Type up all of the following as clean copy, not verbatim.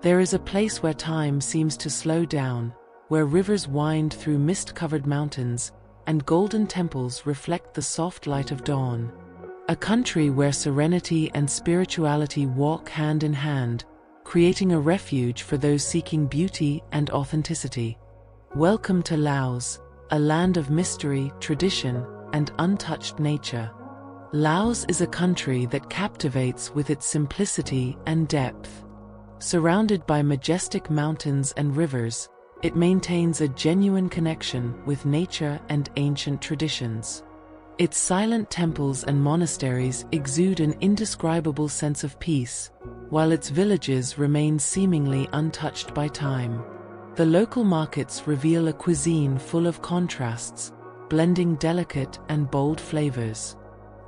There is a place where time seems to slow down, where rivers wind through mist-covered mountains, and golden temples reflect the soft light of dawn. A country where serenity and spirituality walk hand in hand, creating a refuge for those seeking beauty and authenticity. Welcome to Laos, a land of mystery, tradition, and untouched nature. Laos is a country that captivates with its simplicity and depth. Surrounded by majestic mountains and rivers, it maintains a genuine connection with nature and ancient traditions. Its silent temples and monasteries exude an indescribable sense of peace, while its villages remain seemingly untouched by time. The local markets reveal a cuisine full of contrasts, blending delicate and bold flavors.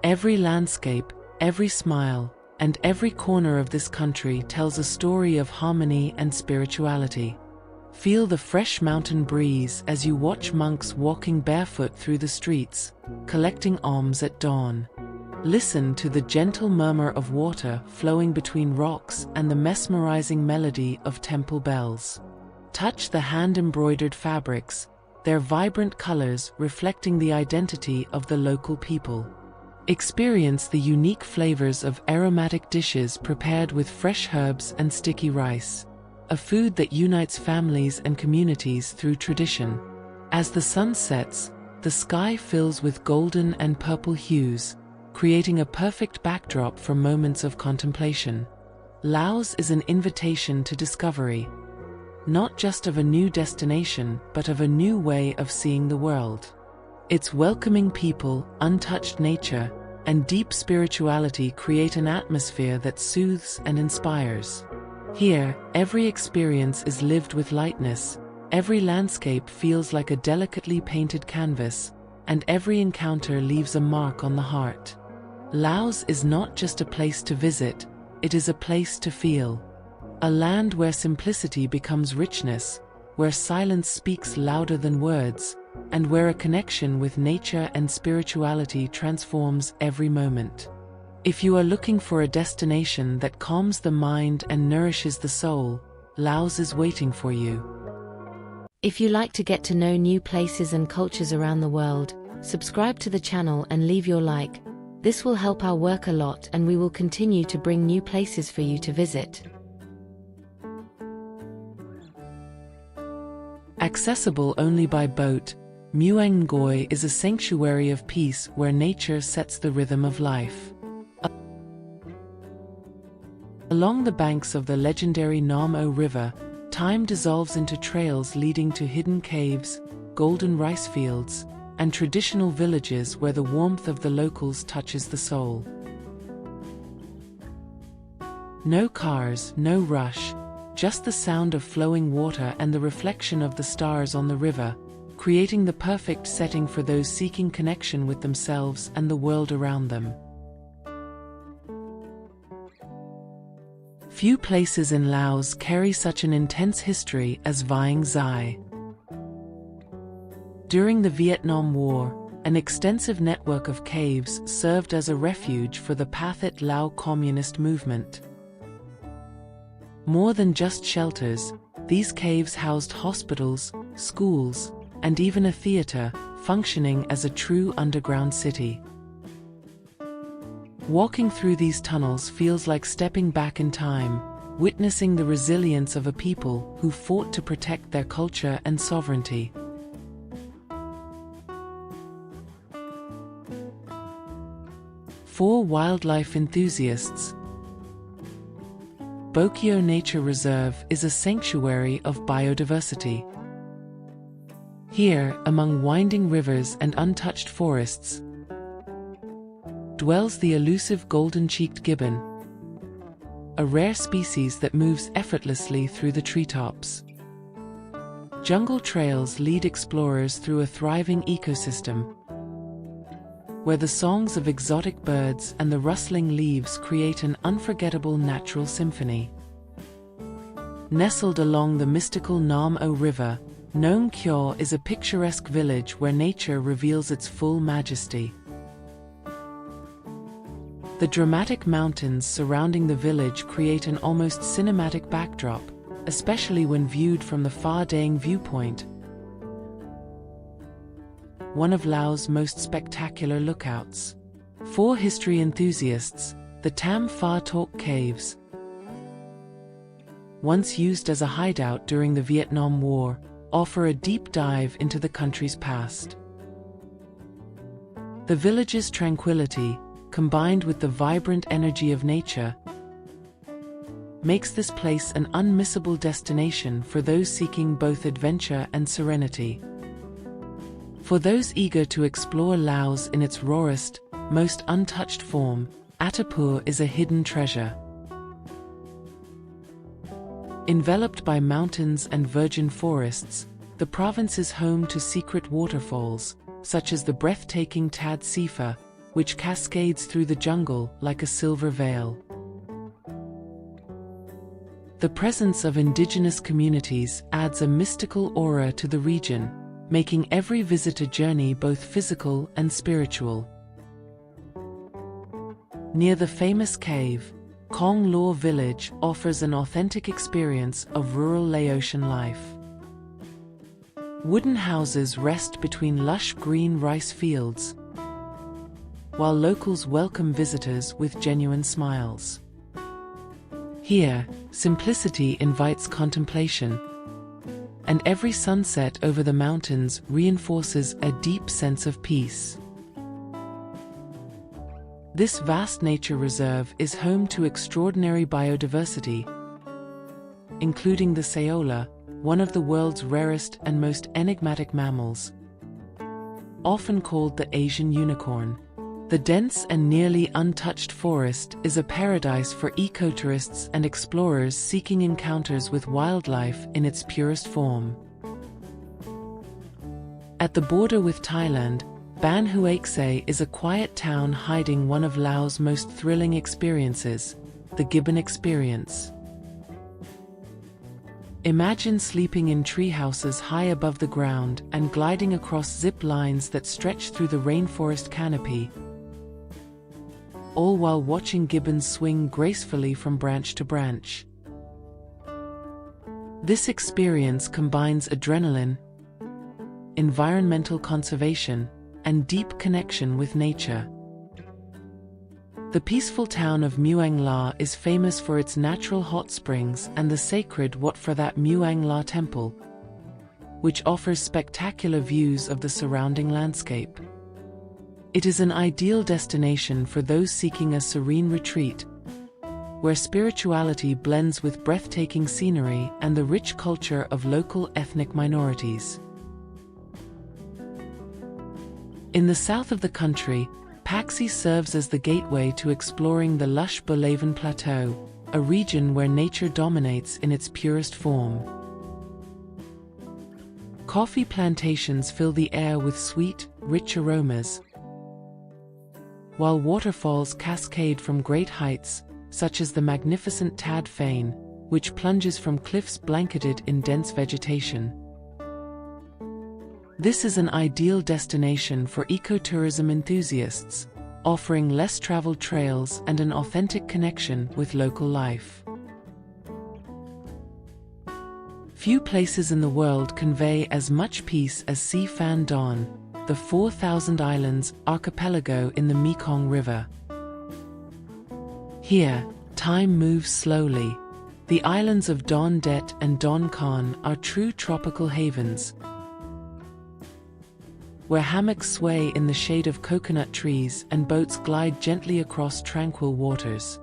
Every landscape, every smile, and every corner of this country tells a story of harmony and spirituality. Feel the fresh mountain breeze as you watch monks walking barefoot through the streets, collecting alms at dawn. Listen to the gentle murmur of water flowing between rocks and the mesmerizing melody of temple bells. Touch the hand-embroidered fabrics, their vibrant colors reflecting the identity of the local people. Experience the unique flavors of aromatic dishes prepared with fresh herbs and sticky rice, a food that unites families and communities through tradition. As the sun sets, the sky fills with golden and purple hues, creating a perfect backdrop for moments of contemplation. Laos is an invitation to discovery, not just of a new destination, but of a new way of seeing the world. Its welcoming people, untouched nature, and deep spirituality create an atmosphere that soothes and inspires. Here, every experience is lived with lightness, every landscape feels like a delicately painted canvas, and every encounter leaves a mark on the heart. Laos is not just a place to visit, it is a place to feel. A land where simplicity becomes richness, where silence speaks louder than words, and where a connection with nature and spirituality transforms every moment. If you are looking for a destination that calms the mind and nourishes the soul, Laos is waiting for you. If you like to get to know new places and cultures around the world, subscribe to the channel and leave your like. This will help our work a lot, and we will continue to bring new places for you to visit. Accessible only by boat, Muang Ngoi is a sanctuary of peace where nature sets the rhythm of life. Along the banks of the legendary Nam O River, time dissolves into trails leading to hidden caves, golden rice fields, and traditional villages where the warmth of the locals touches the soul. No cars, no rush, just the sound of flowing water and the reflection of the stars on the river, creating the perfect setting for those seeking connection with themselves and the world around them. Few places in Laos carry such an intense history as Vieng Xai. During the Vietnam War, an extensive network of caves served as a refuge for the Pathet Lao communist movement. More than just shelters, these caves housed hospitals, schools, and even a theater, functioning as a true underground city. Walking through these tunnels feels like stepping back in time, witnessing the resilience of a people who fought to protect their culture and sovereignty. For wildlife enthusiasts, Bokyo Nature Reserve is a sanctuary of biodiversity. Here, among winding rivers and untouched forests, dwells the elusive golden-cheeked gibbon, a rare species that moves effortlessly through the treetops. Jungle trails lead explorers through a thriving ecosystem, where the songs of exotic birds and the rustling leaves create an unforgettable natural symphony. Nestled along the mystical Nam O River, Nong Kyo is a picturesque village where nature reveals its full majesty. The dramatic mountains surrounding the village create an almost cinematic backdrop, especially when viewed from the Fa-Daeng viewpoint, one of Laos' most spectacular lookouts. For history enthusiasts, the Tam Pha Tok Caves, once used as a hideout during the Vietnam War, offer a deep dive into the country's past. The village's tranquility, combined with the vibrant energy of nature, makes this place an unmissable destination for those seeking both adventure and serenity. For those eager to explore Laos in its rawest, most untouched form, Attapur is a hidden treasure. Enveloped by mountains and virgin forests, the province is home to secret waterfalls, such as the breathtaking Tad Sifa, which cascades through the jungle like a silver veil. The presence of indigenous communities adds a mystical aura to the region, making every visit a journey both physical and spiritual. Near the famous cave, Kong Law Village offers an authentic experience of rural Laotian life. Wooden houses rest between lush green rice fields, while locals welcome visitors with genuine smiles. Here, simplicity invites contemplation, and every sunset over the mountains reinforces a deep sense of peace. This vast nature reserve is home to extraordinary biodiversity, including the saola, one of the world's rarest and most enigmatic mammals, often called the Asian unicorn. The dense and nearly untouched forest is a paradise for ecotourists and explorers seeking encounters with wildlife in its purest form. At the border with Thailand, Ban Huaexay is a quiet town hiding one of Laos' most thrilling experiences, the gibbon experience. Imagine sleeping in tree houses high above the ground and gliding across zip lines that stretch through the rainforest canopy, all while watching gibbons swing gracefully from branch to branch. This experience combines adrenaline, environmental conservation, and deep connection with nature. The peaceful town of Muang La is famous for its natural hot springs and the sacred Wat Phra That Muang La temple, which offers spectacular views of the surrounding landscape. It is an ideal destination for those seeking a serene retreat, where spirituality blends with breathtaking scenery and the rich culture of local ethnic minorities. In the south of the country, Paxi serves as the gateway to exploring the lush Bulavan Plateau, a region where nature dominates in its purest form. Coffee plantations fill the air with sweet, rich aromas, while waterfalls cascade from great heights, such as the magnificent Tad Phane, which plunges from cliffs blanketed in dense vegetation. This is an ideal destination for ecotourism enthusiasts, offering less traveled trails and an authentic connection with local life. Few places in the world convey as much peace as Si Phan Don, the 4,000 Islands archipelago in the Mekong River. Here, time moves slowly. The islands of Don Det and Don Con are true tropical havens, where hammocks sway in the shade of coconut trees and boats glide gently across tranquil waters.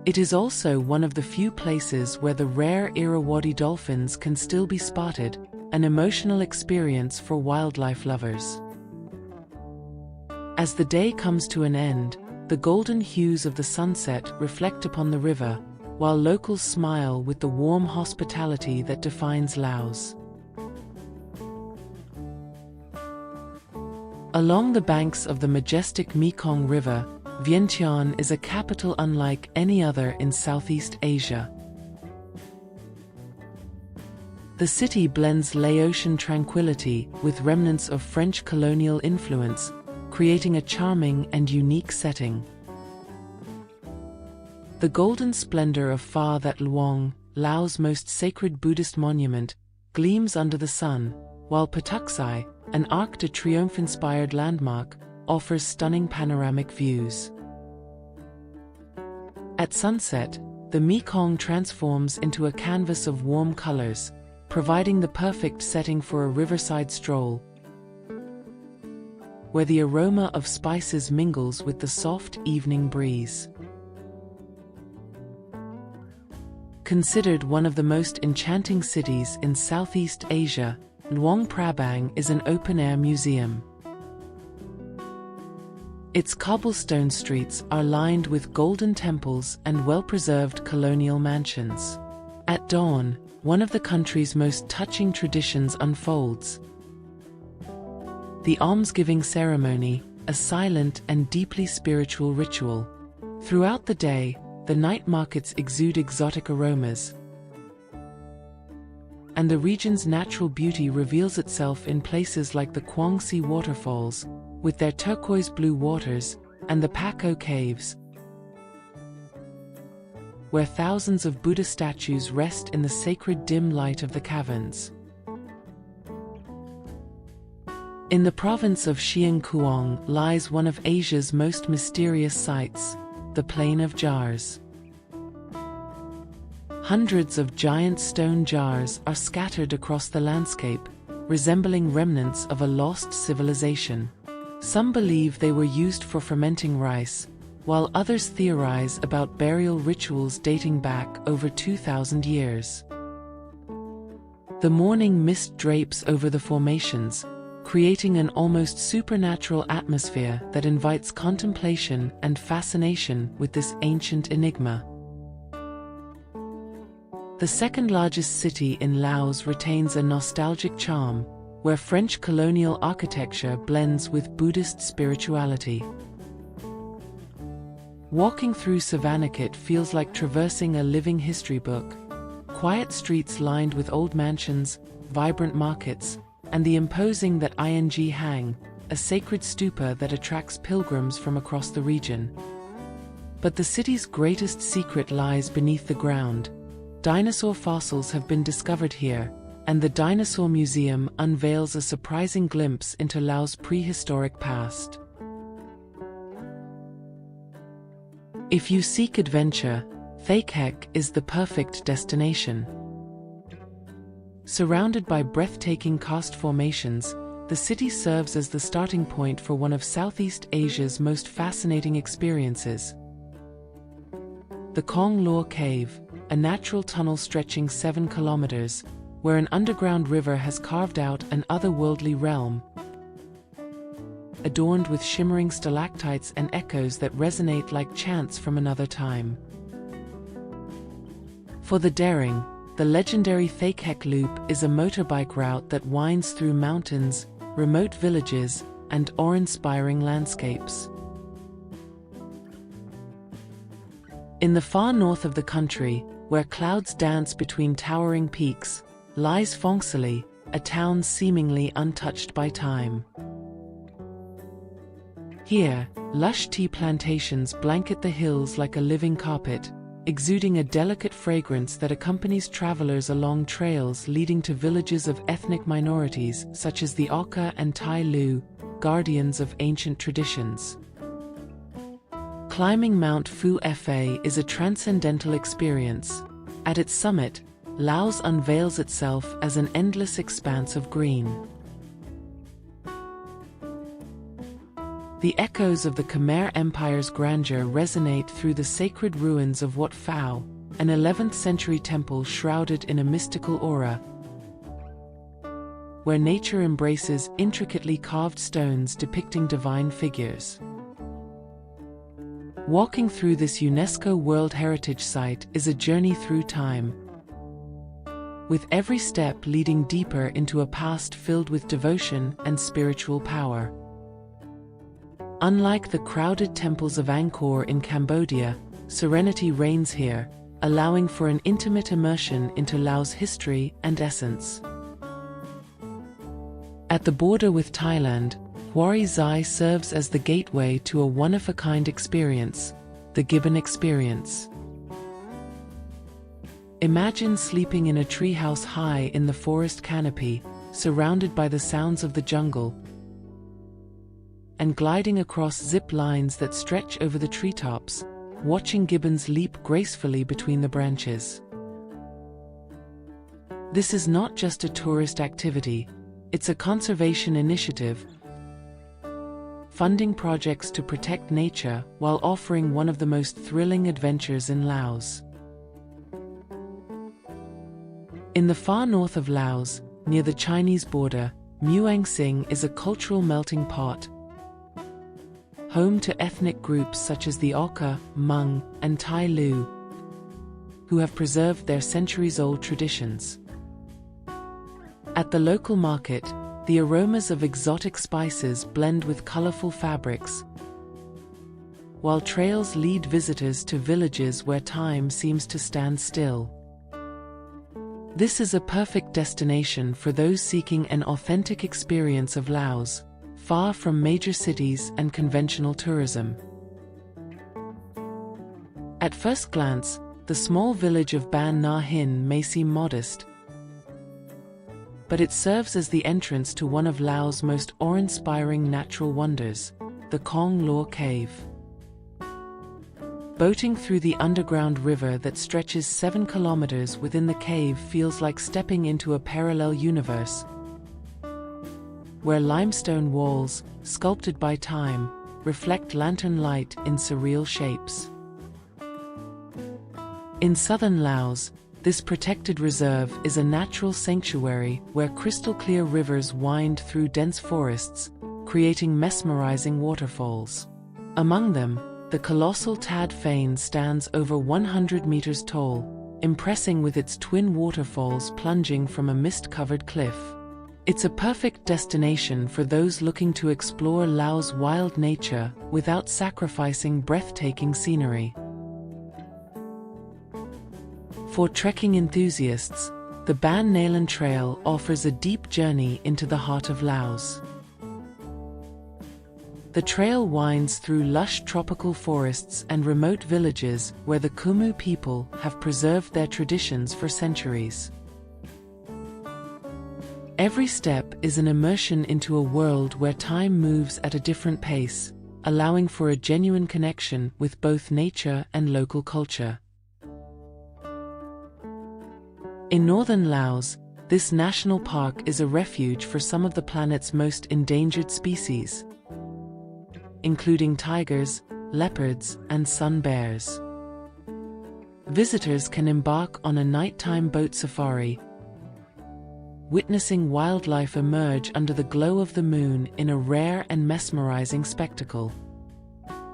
It is also one of the few places where the rare Irrawaddy dolphins can still be spotted, an emotional experience for wildlife lovers. As the day comes to an end, the golden hues of the sunset reflect upon the river, while locals smile with the warm hospitality that defines Laos. Along the banks of the majestic Mekong River, Vientiane is a capital unlike any other in Southeast Asia. The city blends Laotian tranquility with remnants of French colonial influence, creating a charming and unique setting. The golden splendor of Pha That Luang, Laos' most sacred Buddhist monument, gleams under the sun, while Patuxai, an Arc de Triomphe-inspired landmark, offers stunning panoramic views. At sunset, the Mekong transforms into a canvas of warm colors, providing the perfect setting for a riverside stroll, where the aroma of spices mingles with the soft evening breeze. Considered one of the most enchanting cities in Southeast Asia, Luang Prabang is an open-air museum. Its cobblestone streets are lined with golden temples and well-preserved colonial mansions. At dawn, one of the country's most touching traditions unfolds. The almsgiving ceremony, a silent and deeply spiritual ritual. Throughout the day, the night markets exude exotic aromas, and the region's natural beauty reveals itself in places like the Kwangsi waterfalls, with their turquoise blue waters, and the Paco caves, where thousands of Buddha statues rest in the sacred dim light of the caverns. In the province of Siang Kuang lies one of Asia's most mysterious sites, the Plain of Jars. Hundreds of giant stone jars are scattered across the landscape, resembling remnants of a lost civilization. Some believe they were used for fermenting rice, while others theorize about burial rituals dating back over 2,000 years. The morning mist drapes over the formations, creating an almost supernatural atmosphere that invites contemplation and fascination with this ancient enigma. The second-largest city in Laos retains a nostalgic charm, where French colonial architecture blends with Buddhist spirituality. Walking through Savanakhet feels like traversing a living history book. Quiet streets lined with old mansions, vibrant markets, and the imposing That Ing Hang, a sacred stupa that attracts pilgrims from across the region. But the city's greatest secret lies beneath the ground. Dinosaur fossils have been discovered here, and the Dinosaur Museum unveils a surprising glimpse into Laos' prehistoric past. If you seek adventure, Phakeck is the perfect destination. Surrounded by breathtaking karst formations, the city serves as the starting point for one of Southeast Asia's most fascinating experiences. The Kong Lor Cave, a natural tunnel stretching 7 kilometers, where an underground river has carved out an otherworldly realm, adorned with shimmering stalactites and echoes that resonate like chants from another time. For the daring, the legendary Phakeck Loop is a motorbike route that winds through mountains, remote villages, and awe-inspiring landscapes. In the far north of the country, where clouds dance between towering peaks, lies Phongsali, a town seemingly untouched by time. Here, lush tea plantations blanket the hills like a living carpet, exuding a delicate fragrance that accompanies travelers along trails leading to villages of ethnic minorities such as the Oka and Tai Lu, guardians of ancient traditions. Climbing Mount Phu Fa is a transcendental experience. At its summit, Laos unveils itself as an endless expanse of green. The echoes of the Khmer Empire's grandeur resonate through the sacred ruins of Wat Phao, an 11th-century temple shrouded in a mystical aura, where nature embraces intricately carved stones depicting divine figures. Walking through this UNESCO World Heritage Site is a journey through time, with every step leading deeper into a past filled with devotion and spiritual power. Unlike the crowded temples of Angkor in Cambodia, serenity reigns here, allowing for an intimate immersion into Laos' history and essence. At the border with Thailand, Huari Zai serves as the gateway to a one-of-a-kind experience, the Gibbon Experience. Imagine sleeping in a treehouse high in the forest canopy, surrounded by the sounds of the jungle, and gliding across zip lines that stretch over the treetops, watching gibbons leap gracefully between the branches. This is not just a tourist activity, it's a conservation initiative, funding projects to protect nature while offering one of the most thrilling adventures in Laos. In the far north of Laos, near the Chinese border, Muang Sing is a cultural melting pot, home to ethnic groups such as the Oka, Hmong, and Tai Lu, who have preserved their centuries-old traditions. At the local market, the aromas of exotic spices blend with colorful fabrics, while trails lead visitors to villages where time seems to stand still. This is a perfect destination for those seeking an authentic experience of Laos, far from major cities and conventional tourism. At first glance, the small village of Ban Na Hin may seem modest, but it serves as the entrance to one of Laos' most awe-inspiring natural wonders, the Khong Lor Cave. Boating through the underground river that stretches 7 kilometers within the cave feels like stepping into a parallel universe, where limestone walls, sculpted by time, reflect lantern light in surreal shapes. In southern Laos, this protected reserve is a natural sanctuary where crystal-clear rivers wind through dense forests, creating mesmerizing waterfalls. Among them, the colossal Tad Phane stands over 100 meters tall, impressing with its twin waterfalls plunging from a mist-covered cliff. It's a perfect destination for those looking to explore Laos' wild nature without sacrificing breathtaking scenery. For trekking enthusiasts, the Ban Nalan Trail offers a deep journey into the heart of Laos. The trail winds through lush tropical forests and remote villages where the Khmer people have preserved their traditions for centuries. Every step is an immersion into a world where time moves at a different pace, allowing for a genuine connection with both nature and local culture. In northern Laos, this national park is a refuge for some of the planet's most endangered species, including tigers, leopards, and sun bears. Visitors can embark on a nighttime boat safari, witnessing wildlife emerge under the glow of the moon in a rare and mesmerizing spectacle.